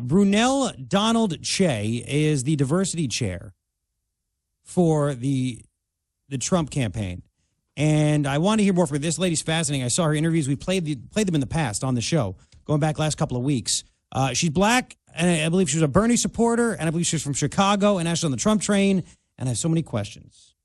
Brunell Donald-Kyei is the diversity chair for the Trump campaign. And I want to hear more from her. This lady's fascinating. I saw her interviews. We played them in the past on the show, going back last couple of weeks. She's black, and I believe she was a Bernie supporter, and I believe she was from Chicago, and actually on the Trump train, and I have so many questions.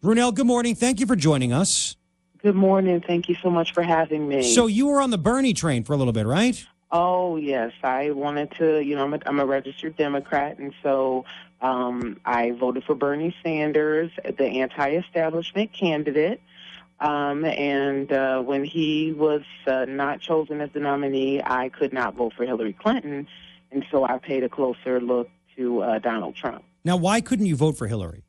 Brunell, good morning. Thank you for joining us. Good morning. Thank you so much for having me. So you were on the Bernie train for a little bit, right? Oh, yes. I wanted to, I'm a registered Democrat, and so I voted for Bernie Sanders, the anti-establishment candidate. And when he was not chosen as the nominee, I could not vote for Hillary Clinton, and so I paid a closer look to Donald Trump. Now, why couldn't you vote for Hillary?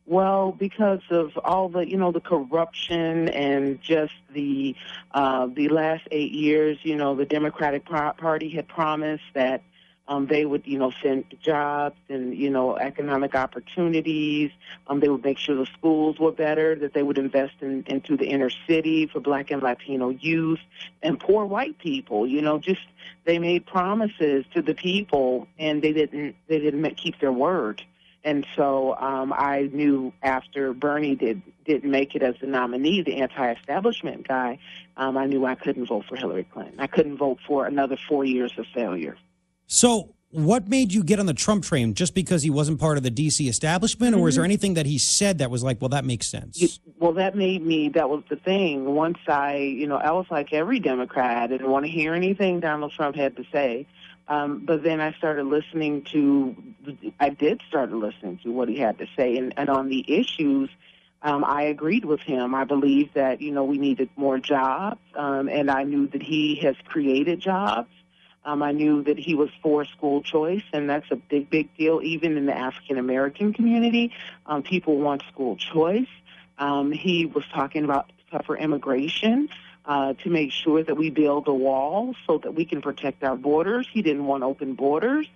Well, because of all the, the corruption and just the last 8 years, the Democratic Party had promised that they would, send jobs and, economic opportunities. They would make sure the schools were better, that they would invest into the inner city for Black and Latino youth and poor white people. They made promises to the people, and they didn't keep their word. And so I knew after Bernie didn't make it as the nominee, the anti-establishment guy, I knew I couldn't vote for Hillary Clinton. I couldn't vote for another 4 years of failure. So what made you get on the Trump train? Just because he wasn't part of the D.C. establishment, or is there anything that he said that was like, well, that makes sense? Well, that was the thing. Once I was like every Democrat. I didn't want to hear anything Donald Trump had to say. But then I did start listening to what he had to say. And on the issues, I agreed with him. I believe that, we needed more jobs. And I knew that he has created jobs. I knew that he was for school choice, and that's a big, big deal. Even in the African-American community, people want school choice. He was talking about tougher immigration. To make sure that we build a wall so that we can protect our borders. He didn't want open borders.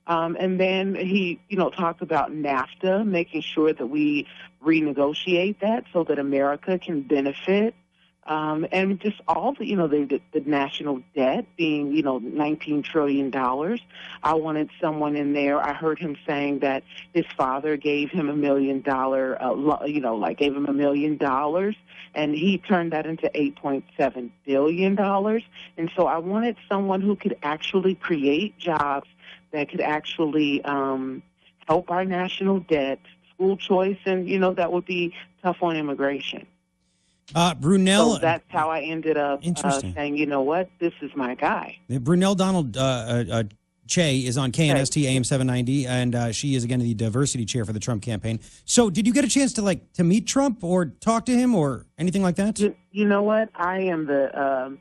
And then he, talked about NAFTA, making sure that we renegotiate that so that America can benefit. And just all the national debt being, $19 trillion. I wanted someone in there. I heard him saying that his father gave him $1 million, gave him $1 million. And he turned that into $8.7 billion. And so I wanted someone who could actually create jobs that could actually help our national debt, school choice, and, that would be tough on immigration. Brunell. So that's how I ended up saying, you know what, this is my guy. Brunell Donald-Kyei is on KNST AM 790, and she is, again, the diversity chair for the Trump campaign. So did you get a chance to meet Trump or talk to him or anything like that? You know what? I am the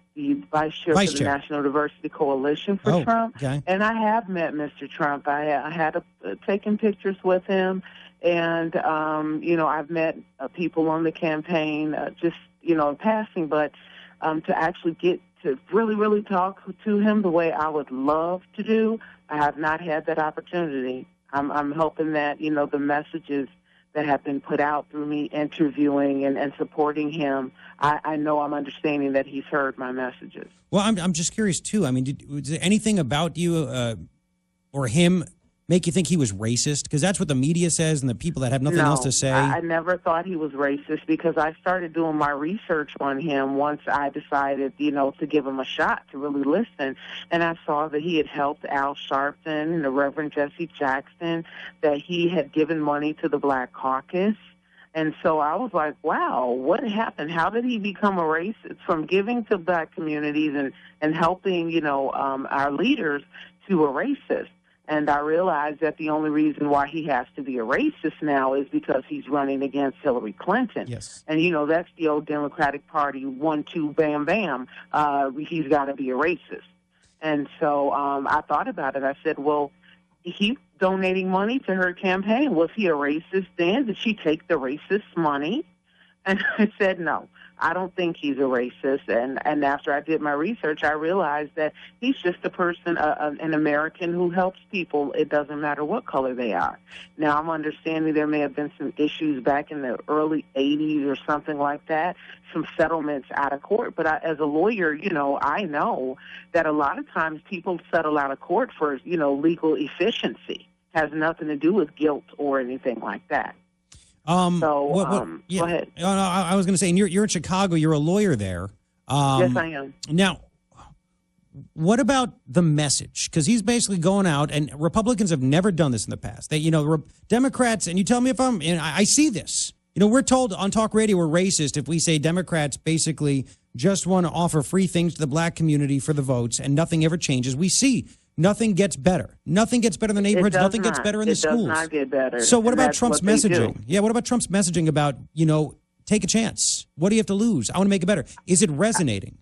vice chair for the National Diversity Coalition for Trump. Okay. And I have met Mr. Trump. I had taken pictures with him. And, I've met people on the campaign in passing, but to actually get to really, really talk to him the way I would love to do, I have not had that opportunity. I'm hoping that, the messages that have been put out through me interviewing and supporting him, I know I'm understanding that he's heard my messages. Well, I'm just curious, too. I mean, was there anything about you or him make you think he was racist? Because that's what the media says and the people that have nothing else to say. I never thought he was racist because I started doing my research on him once I decided, to give him a shot, to really listen. And I saw that he had helped Al Sharpton and the Reverend Jesse Jackson, that he had given money to the Black Caucus. And so I was like, wow, what happened? How did he become a racist from giving to Black communities and helping, our leaders to a racist? And I realized that the only reason why he has to be a racist now is because he's running against Hillary Clinton. Yes. And, that's the old Democratic Party, 1, 2, bam, bam. He's got to be a racist. And so I thought about it. I said, well, he's donating money to her campaign. Was he a racist then? Did she take the racist money? And I said no. I don't think he's a racist. And after I did my research, I realized that he's just a person, an American who helps people. It doesn't matter what color they are. Now, I'm understanding there may have been some issues back in the early 80s or something like that, some settlements out of court. But as a lawyer, I know that a lot of times people settle out of court for, legal efficiency. Has nothing to do with guilt or anything like that. Go ahead. No, I was going to say, and you're in Chicago. You're a lawyer there. Yes, I am. Now, what about the message? Because he's basically going out, and Republicans have never done this in the past. They, Democrats, and you tell me if I see this. We're told on talk radio we're racist if we say Democrats basically just want to offer free things to the black community for the votes, and nothing ever changes. We see nothing gets better. Nothing gets better in the neighborhoods. Nothing gets better in the schools. It does not get better. So what about Trump's messaging? Yeah, what about Trump's messaging about, take a chance? What do you have to lose? I want to make it better. Is it resonating?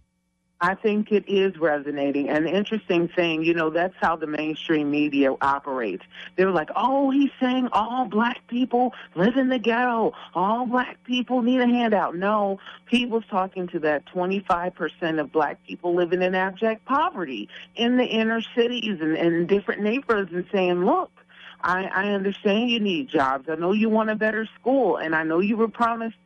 I think it is resonating. And the interesting thing, that's how the mainstream media operates. They're like, oh, he's saying all black people live in the ghetto. All black people need a handout. No, he was talking to that 25% of black people living in abject poverty in the inner cities and different neighborhoods and saying, look, I understand you need jobs. I know you want a better school, and I know you were promised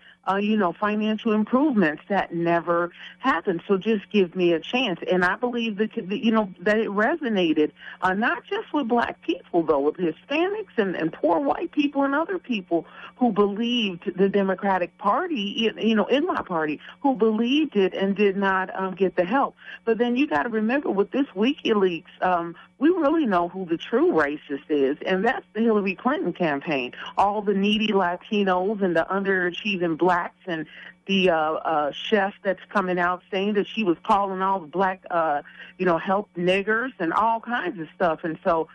financial improvements that never happened. So just give me a chance. And I believe that it resonated, not just with black people, though, with Hispanics and poor white people and other people who believed the Democratic Party, in my party, who believed it and did not get the help. But then you got to remember, with this WikiLeaks, we really know who the true racist is, and that's the Hillary Clinton campaign. All the needy Latinos and the underachieving blacks and the chef that's coming out saying that she was calling all the black, help niggers and all kinds of stuff. And so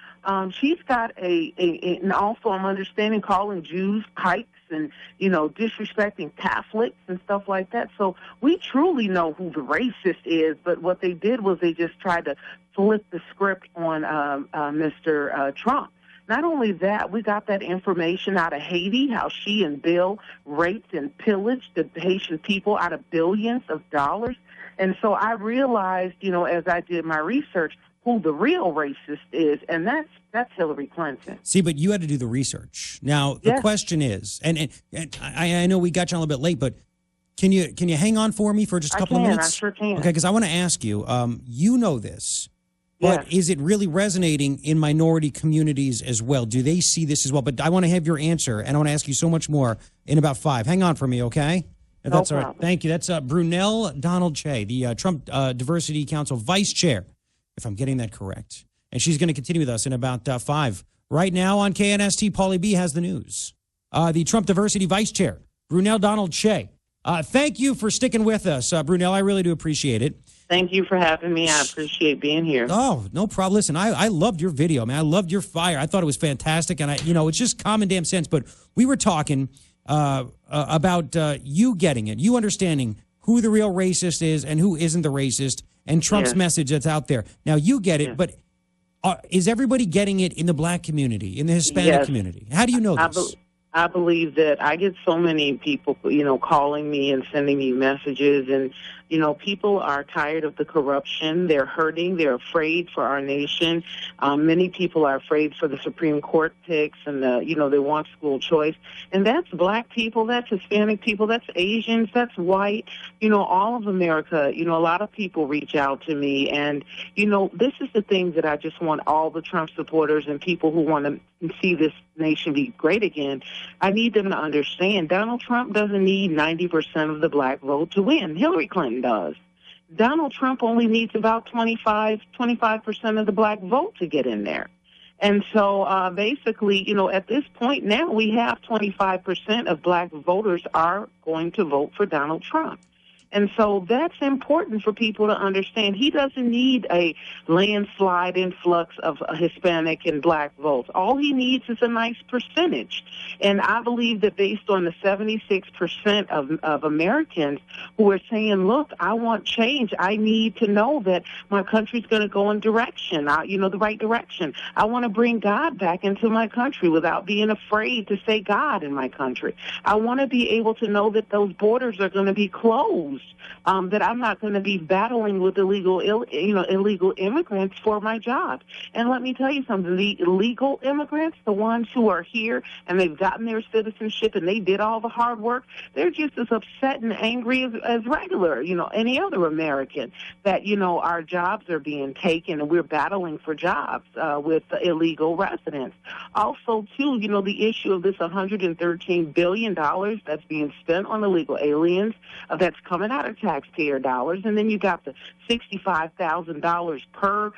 she's got and also I'm understanding calling Jews pikes and, disrespecting Catholics and stuff like that. So we truly know who the racist is, but what they did was they just tried to flip the script on Mr. Trump. Not only that, we got that information out of Haiti, how she and Bill raped and pillaged the Haitian people out of billions of dollars. And so I realized, as I did my research, who the real racist is, and that's Hillary Clinton. See, but you had to do the research. Now, the question is, and I know we got you a little bit late, but can you hang on for me for just a couple of minutes? I sure can. Okay, because I want to ask you, you know this, but is it really resonating in minority communities as well? Do they see this as well? But I want to have your answer, and I want to ask you so much more in about 5. Hang on for me, okay? If that's all right. Thank you. That's Brunell Donald-Kyei, the Trump Diversity Council Vice Chair, if I'm getting that correct. And she's going to continue with us in about 5. Right now on KNST, Paulie B has the news. The Trump Diversity Vice Chair, Brunell Donald-Kyei. Thank you for sticking with us, Brunell. I really do appreciate it. Thank you for having me. I appreciate being here. Oh, no problem. Listen, I loved your video, man. I loved your fire. I thought it was fantastic. And, it's just common damn sense. But we were talking about you getting it, you understanding who the real racist is and who isn't the racist, and Trump's message that's out there. Now, you get it, but is everybody getting it in the black community, in the Hispanic community? How do you know this? I believe that I get so many people, calling me and sending me messages, and, people are tired of the corruption. They're hurting. They're afraid for our nation. Many people are afraid for the Supreme Court picks, and they want school choice. And that's black people, that's Hispanic people, that's Asians, that's white, all of America. A lot of people reach out to me, and, this is the thing that I just want all the Trump supporters and people who want to see this nation be great again. I need them to understand Donald Trump doesn't need 90% of the black vote to win. Hillary Clinton does. Donald Trump only needs about 25% of the black vote to get in there. And so basically, at this point now, we have 25% of black voters are going to vote for Donald Trump. And so that's important for people to understand. He doesn't need a landslide influx of Hispanic and black votes. All he needs is a nice percentage. And I believe that based on the 76% of Americans who are saying, look, I want change. I need to know that my country's going to go in direction, the right direction. I want to bring God back into my country without being afraid to say God in my country. I want to be able to know that those borders are going to be closed, that I'm not going to be battling with illegal immigrants for my job. And let me tell you something, the illegal immigrants, the ones who are here and they've gotten their citizenship and they did all the hard work, they're just as upset and angry as regular, any other American that, our jobs are being taken and we're battling for jobs with the illegal residents. Also, too, the issue of this $113 billion that's being spent on illegal aliens, that's coming out of taxpayer dollars, and then you got the $65,000 per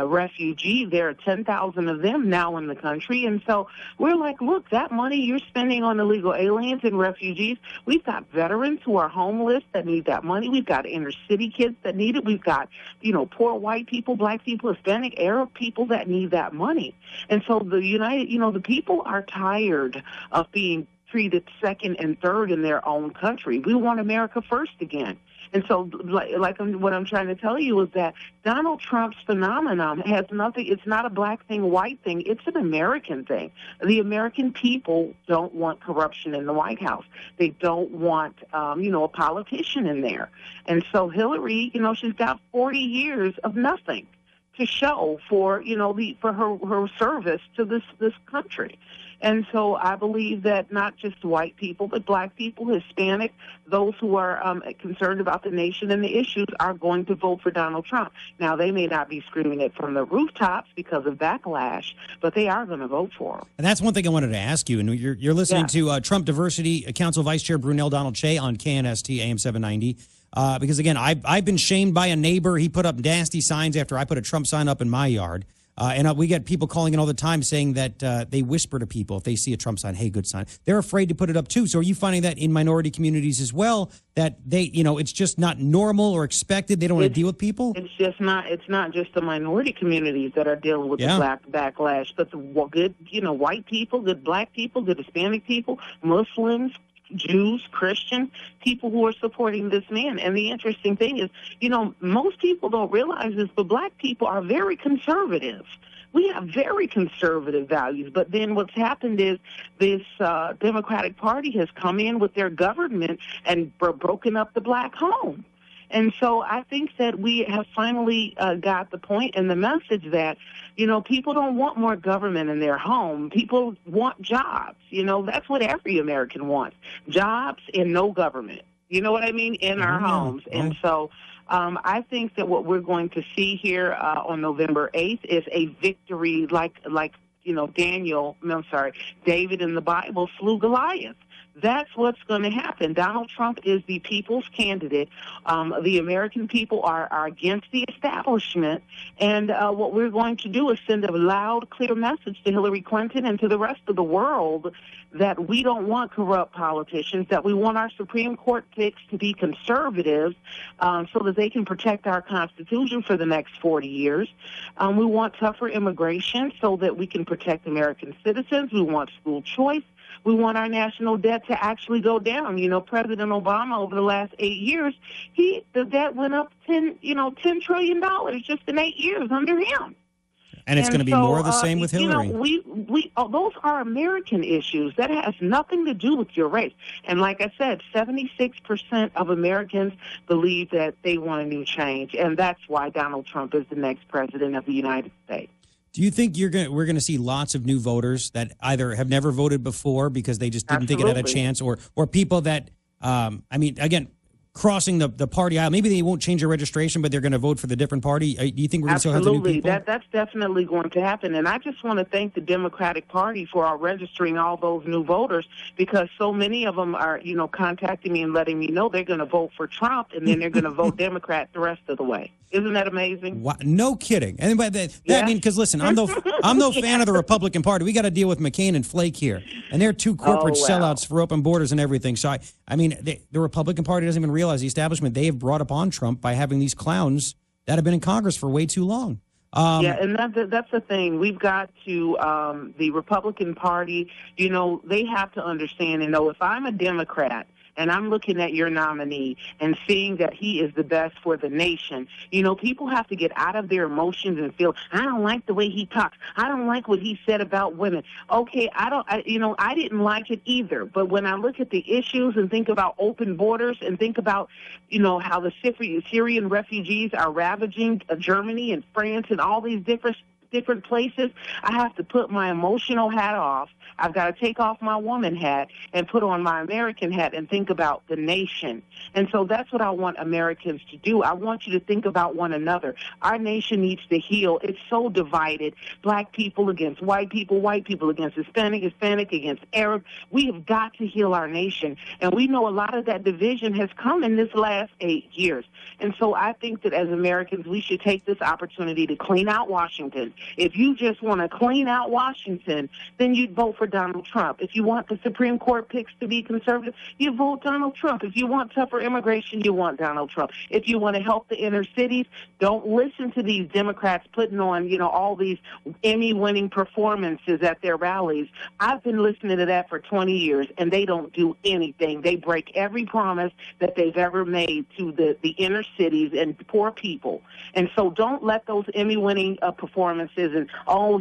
refugee. There are 10,000 of them now in the country, and so we're like, look, that money you're spending on illegal aliens and refugees, we've got veterans who are homeless that need that money. We've got inner city kids that need it. We've got, poor white people, black people, Hispanic, Arab people that need that money. And so the people are tired of being treated second and third in their own country. We want America first again. And so, what I'm trying to tell you is that Donald Trump's phenomenon has nothing, it's not a black thing, white thing, it's an American thing. The American people don't want corruption in the White House. They don't want, a politician in there. And so Hillary, she's got 40 years of nothing to show for, for her service to this country. And so I believe that not just white people, but black people, Hispanic, those who are concerned about the nation and the issues are going to vote for Donald Trump. Now, they may not be screaming it from the rooftops because of backlash, but they are going to vote for him. And that's one thing I wanted to ask you. And you're listening to Trump Diversity Council Vice Chair Brunell Donald-Kyei on KNST AM 790. Because, again, I've been shamed by a neighbor. He put up nasty signs after I put a Trump sign up in my yard. And we get people calling in all the time saying that they whisper to people if they see a Trump sign, hey, good sign. They're afraid to put it up, too. So are you finding that in minority communities as well, that they, it's just not normal or expected? They don't want to deal with people? It's not just the minority communities that are dealing with the black backlash, but the good, white people, good black people, good Hispanic people, Muslims, Jews, Christian, people who are supporting this man. And the interesting thing is, most people don't realize this, but black people are very conservative. We have very conservative values. But then what's happened is this Democratic Party has come in with their government and broken up the black home. And so I think that we have finally got the point and the message that, people don't want more government in their home. People want jobs. That's what every American wants, jobs and no government. You know what I mean? In our homes. And so I think that what we're going to see here on November 8th is a victory like David in the Bible slew Goliath. That's what's going to happen. Donald Trump is the people's candidate. The American people are against the establishment. And what we're going to do is send a loud, clear message to Hillary Clinton and to the rest of the world that we don't want corrupt politicians, that we want our Supreme Court picks to be conservative so that they can protect our Constitution for the next 40 years. We want tougher immigration so that we can protect American citizens. We want school choice. We want our national debt to actually go down. President Obama over the last 8 years, the debt went up $10 trillion just in 8 years under him. And it's going to be more of the same with Hillary. Those are American issues. That has nothing to do with your race. And like I said, 76% of Americans believe that they want a new change, and that's why Donald Trump is the next president of the United States. Do you think we're going to see lots of new voters that either have never voted before because they just didn't think it had a chance, or people that, again, crossing the party aisle? Maybe they won't change their registration, but they're going to vote for the different party. Do you think we're going to still have the new people? That's definitely going to happen. And I just want to thank the Democratic Party for registering all those new voters, because so many of them are, contacting me and letting me know they're going to vote for Trump, and then they're going to vote Democrat the rest of the way. Isn't that amazing? Wow, no kidding. And because listen, I'm no fan of the Republican Party. We got to deal with McCain and Flake here, and they're two corporate sellouts for open borders and everything. So the Republican Party doesn't even realize realize the establishment they have brought upon Trump by having these clowns that have been in Congress for way too long. Yeah, and that's the thing. We've got to, the Republican Party, they have to understand and know if I'm a Democrat and I'm looking at your nominee and seeing that he is the best for the nation, people have to get out of their emotions and feel, I don't like the way he talks. I don't like what he said about women. Okay, I didn't like it either. But when I look at the issues and think about open borders and think about, how the Syrian refugees are ravaging Germany and France and all these different places, I have to put my emotional hat off. I've got to take off my woman hat and put on my American hat and think about the nation. And so that's what I want Americans to do. I want you to think about one another. Our nation needs to heal. It's so divided. Black people against white people against Hispanic against Arab. We have got to heal our nation. And we know a lot of that division has come in this last 8 years. And so I think that as Americans, we should take this opportunity to clean out Washington. If you just want to clean out Washington, then you'd vote for Donald Trump. If you want the Supreme Court picks to be conservative, you vote Donald Trump. If you want tougher immigration, you want Donald Trump. If you want to help the inner cities, don't listen to these Democrats putting on, all these Emmy-winning performances at their rallies. I've been listening to that for 20 years, and they don't do anything. They break every promise that they've ever made to the inner cities and poor people. And so don't let those Emmy-winning performances and,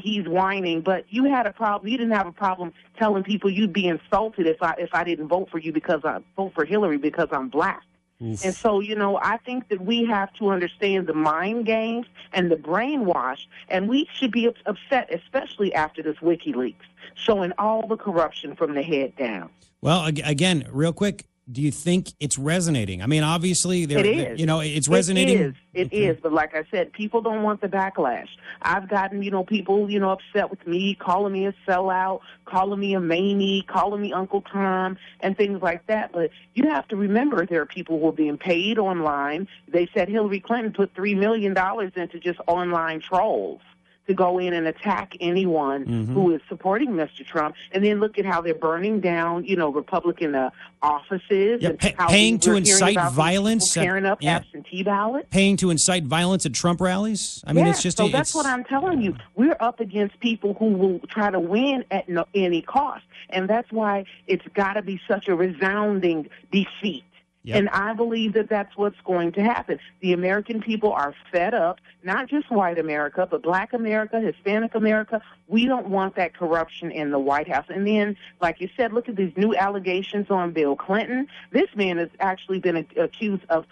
he's whining, but you had a problem. You didn't have a problem telling people you'd be insulted if I didn't vote for you because I vote for Hillary because I'm black. Oof. And so, I think that we have to understand the mind games and the brainwash, and we should be upset, especially after this WikiLeaks, showing all the corruption from the head down. Well, again, real quick, do you think it's resonating? I mean, obviously, it's resonating. It is, but like I said, people don't want the backlash. I've gotten, people, upset with me, calling me a sellout, calling me a mamie, calling me Uncle Tom, and things like that. But you have to remember there are people who are being paid online. They said Hillary Clinton put $3 million into just online trolls to go in and attack anyone who is supporting Mr. Trump, and then look at how they're burning down, Republican offices. Yeah, and how paying to incite violence. Tearing up absentee ballots. Paying to incite violence at Trump rallies. I mean, it's just... So that's what I'm telling you. We're up against people who will try to win at any cost, and that's why it's got to be such a resounding defeat. Yep. And I believe that that's what's going to happen. The American people are fed up, not just white America, but black America, Hispanic America. We don't want that corruption in the White House. And then, like you said, look at these new allegations on Bill Clinton. This man has actually been accused of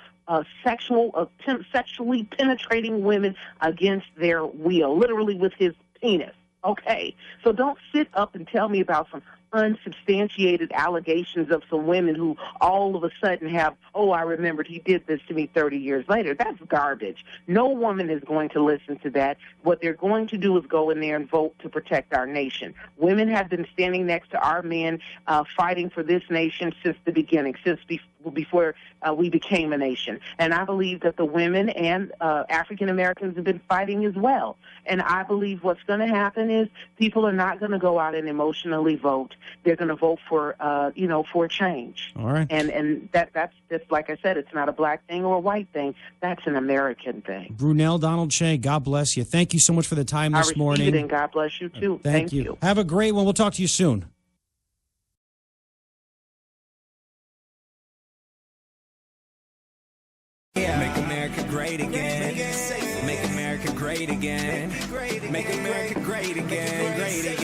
sexually penetrating women against their will, literally with his penis. Okay, so don't sit up and tell me about some unsubstantiated allegations of some women who all of a sudden have, I remembered he did this to me 30 years later. That's garbage. No woman is going to listen to that. What they're going to do is go in there and vote to protect our nation. Women have been standing next to our men fighting for this nation since the beginning, since before we became a nation. And I believe that the women and African Americans have been fighting as well. And I believe what's going to happen is people are not going to go out and emotionally vote. They're going to vote for, for change. All right. And that's just, like I said, it's not a black thing or a white thing. That's an American thing. Brunell Donald-Kyei, God bless you. Thank you so much for the time this morning. I received it, and God bless you, too. Thank you. Have a great one. We'll talk to you soon. Make America great again. Make America great again. Make America great again.